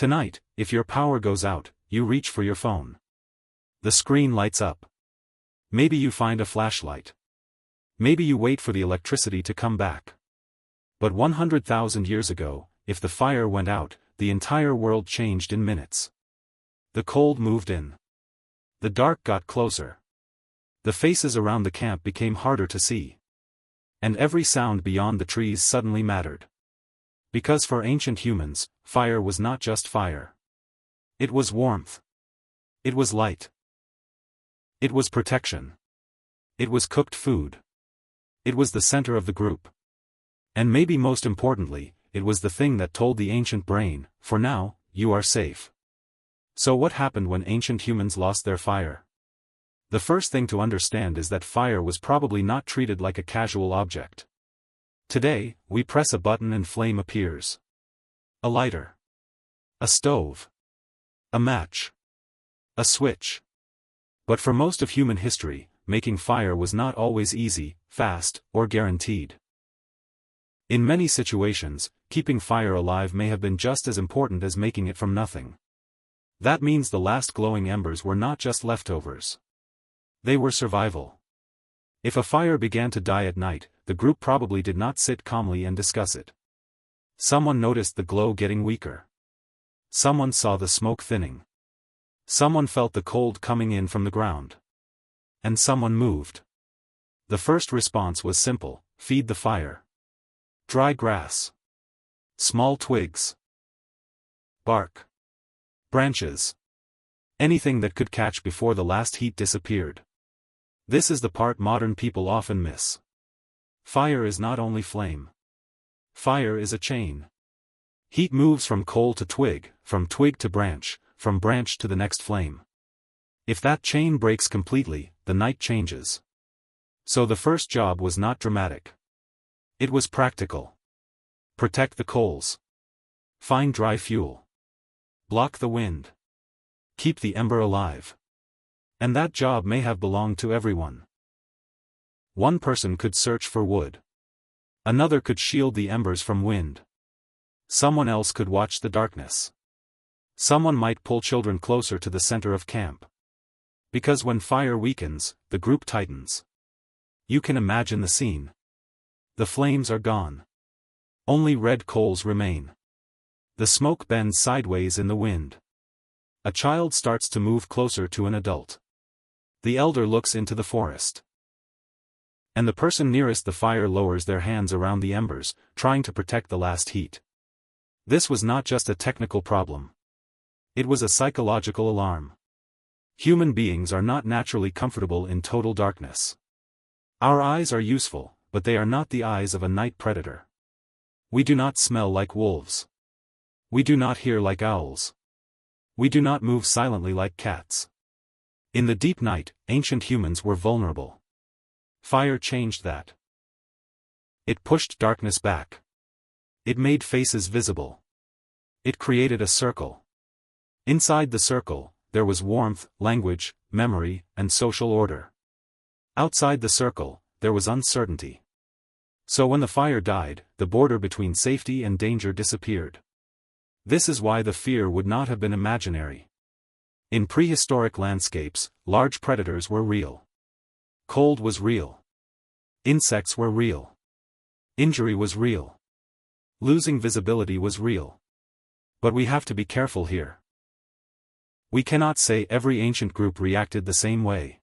Tonight, if your power goes out, you reach for your phone. The screen lights up. Maybe you find a flashlight. Maybe you wait for the electricity to come back. But 100,000 years ago, if the fire went out, the entire world changed in minutes. The cold moved in. The dark got closer. The faces around the camp became harder to see. And every sound beyond the trees suddenly mattered. Because for ancient humans, fire was not just fire. It was warmth. It was light. It was protection. It was cooked food. It was the center of the group. And maybe most importantly, it was the thing that told the ancient brain, for now, you are safe. So what happened when ancient humans lost their fire? The first thing to understand is that fire was probably not treated like a casual object. Today, we press a button and flame appears. A lighter. A stove. A match. A switch. But for most of human history, making fire was not always easy, fast, or guaranteed. In many situations, keeping fire alive may have been just as important as making it from nothing. That means the last glowing embers were not just leftovers. They were survival. If a fire began to die at night, the group probably did not sit calmly and discuss it. Someone noticed the glow getting weaker. Someone saw the smoke thinning. Someone felt the cold coming in from the ground. And someone moved. The first response was simple: feed the fire. Dry grass. Small twigs. Bark. Branches. Anything that could catch before the last heat disappeared. This is the part modern people often miss. Fire is not only flame. Fire is a chain. Heat moves from coal to twig, from twig to branch, from branch to the next flame. If that chain breaks completely, the night changes. So the first job was not dramatic. It was practical. Protect the coals. Find dry fuel. Block the wind. Keep the ember alive. And that job may have belonged to everyone. One person could search for wood. Another could shield the embers from wind. Someone else could watch the darkness. Someone might pull children closer to the center of camp. Because when fire weakens, the group tightens. You can imagine the scene. The flames are gone. Only red coals remain. The smoke bends sideways in the wind. A child starts to move closer to an adult. The elder looks into the forest. And the person nearest the fire lowers their hands around the embers, trying to protect the last heat. This was not just a technical problem. It was a psychological alarm. Human beings are not naturally comfortable in total darkness. Our eyes are useful, but they are not the eyes of a night predator. We do not smell like wolves. We do not hear like owls. We do not move silently like cats. In the deep night, ancient humans were vulnerable. Fire changed that. It pushed darkness back. It made faces visible. It created a circle. Inside the circle, there was warmth, language, memory, and social order. Outside the circle, there was uncertainty. So when the fire died, the border between safety and danger disappeared. This is why the fear would not have been imaginary. In prehistoric landscapes, large predators were real. Cold was real. Insects were real. Injury was real. Losing visibility was real. But we have to be careful here. We cannot say every ancient group reacted the same way.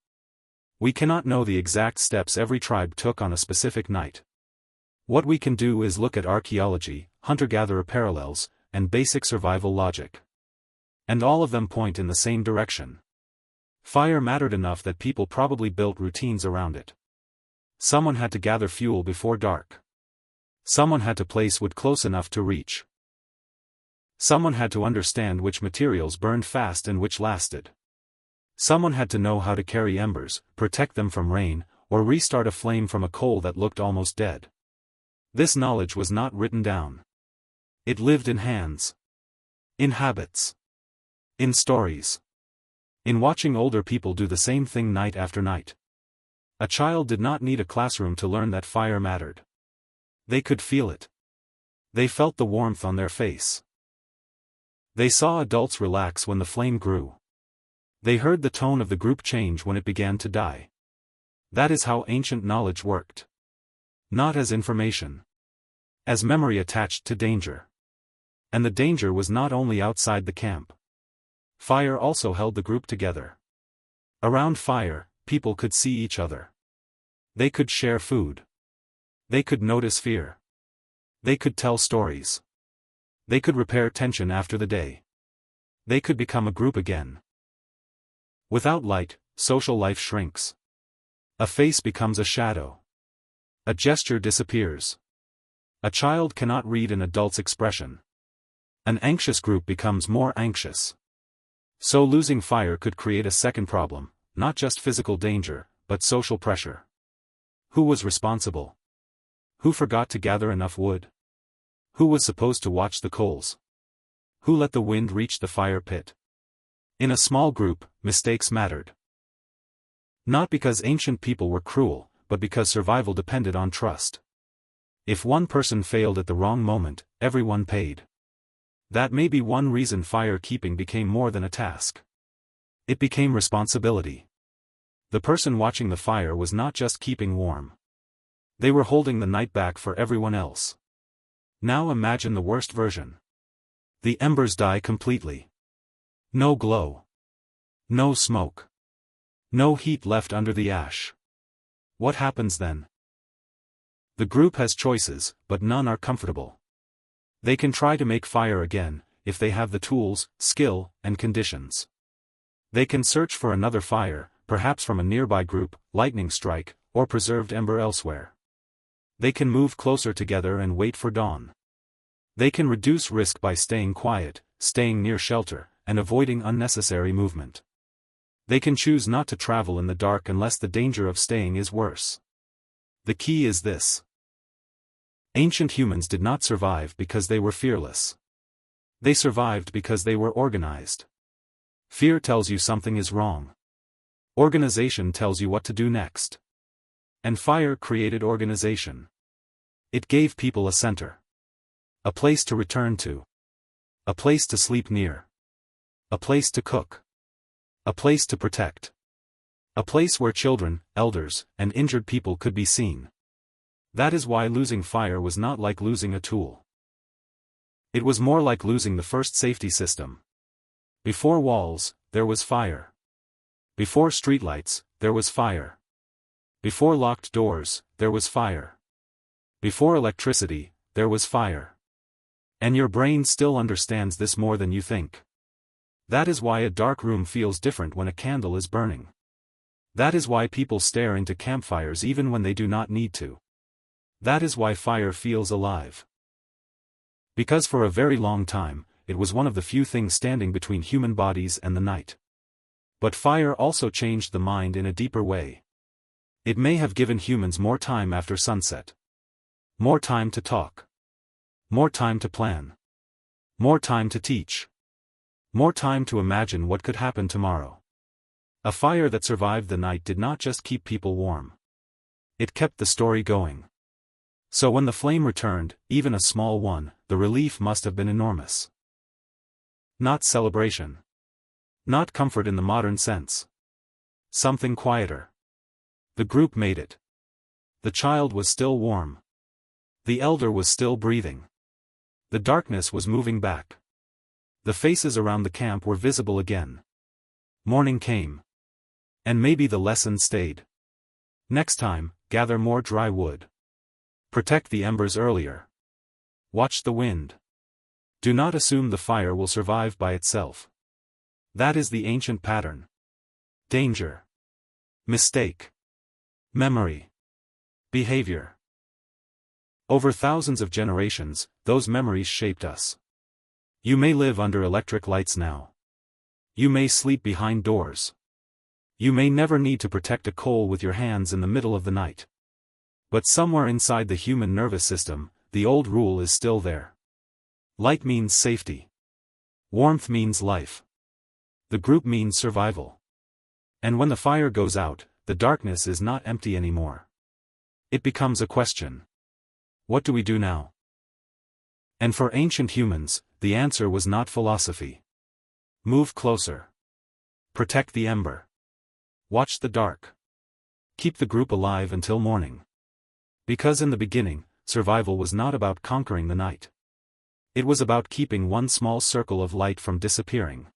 We cannot know the exact steps every tribe took on a specific night. What we can do is look at archaeology, hunter-gatherer parallels, and basic survival logic. And all of them point in the same direction. Fire mattered enough that people probably built routines around it. Someone had to gather fuel before dark. Someone had to place wood close enough to reach. Someone had to understand which materials burned fast and which lasted. Someone had to know how to carry embers, protect them from rain, or restart a flame from a coal that looked almost dead. This knowledge was not written down. It lived in hands. In habits. In stories. In watching older people do the same thing night after night. A child did not need a classroom to learn that fire mattered. They could feel it. They felt the warmth on their face. They saw adults relax when the flame grew. They heard the tone of the group change when it began to die. That is how ancient knowledge worked. Not as information. As memory attached to danger. And the danger was not only outside the camp. Fire also held the group together. Around fire, people could see each other. They could share food. They could notice fear. They could tell stories. They could repair tension after the day. They could become a group again. Without light, social life shrinks. A face becomes a shadow. A gesture disappears. A child cannot read an adult's expression. An anxious group becomes more anxious. So losing fire could create a second problem, not just physical danger, but social pressure. Who was responsible? Who forgot to gather enough wood? Who was supposed to watch the coals? Who let the wind reach the fire pit? In a small group, mistakes mattered. Not because ancient people were cruel, but because survival depended on trust. If one person failed at the wrong moment, everyone paid. That may be one reason fire-keeping became more than a task. It became responsibility. The person watching the fire was not just keeping warm. They were holding the night back for everyone else. Now imagine the worst version. The embers die completely. No glow. No smoke. No heat left under the ash. What happens then? The group has choices, but none are comfortable. They can try to make fire again, if they have the tools, skill, and conditions. They can search for another fire, perhaps from a nearby group, lightning strike, or preserved ember elsewhere. They can move closer together and wait for dawn. They can reduce risk by staying quiet, staying near shelter, and avoiding unnecessary movement. They can choose not to travel in the dark unless the danger of staying is worse. The key is this. Ancient humans did not survive because they were fearless. They survived because they were organized. Fear tells you something is wrong. Organization tells you what to do next. And fire created organization. It gave people a center. A place to return to. A place to sleep near. A place to cook. A place to protect. A place where children, elders, and injured people could be seen. That is why losing fire was not like losing a tool. It was more like losing the first safety system. Before walls, there was fire. Before streetlights, there was fire. Before locked doors, there was fire. Before electricity, there was fire. And your brain still understands this more than you think. That is why a dark room feels different when a candle is burning. That is why people stare into campfires even when they do not need to. That is why fire feels alive. Because for a very long time, it was one of the few things standing between human bodies and the night. But fire also changed the mind in a deeper way. It may have given humans more time after sunset. More time to talk. More time to plan. More time to teach. More time to imagine what could happen tomorrow. A fire that survived the night did not just keep people warm. It kept the story going. So when the flame returned, even a small one, the relief must have been enormous. Not celebration. Not comfort in the modern sense. Something quieter. The group made it. The child was still warm. The elder was still breathing. The darkness was moving back. The faces around the camp were visible again. Morning came. And maybe the lesson stayed. Next time, gather more dry wood. Protect the embers earlier. Watch the wind. Do not assume the fire will survive by itself. That is the ancient pattern. Danger. Mistake. Memory. Behavior. Over thousands of generations, those memories shaped us. You may live under electric lights now. You may sleep behind doors. You may never need to protect a coal with your hands in the middle of the night. But somewhere inside the human nervous system, the old rule is still there. Light means safety. Warmth means life. The group means survival. And when the fire goes out, the darkness is not empty anymore. It becomes a question. What do we do now? And for ancient humans, the answer was not philosophy. Move closer. Protect the ember. Watch the dark. Keep the group alive until morning. Because in the beginning, survival was not about conquering the night. It was about keeping one small circle of light from disappearing.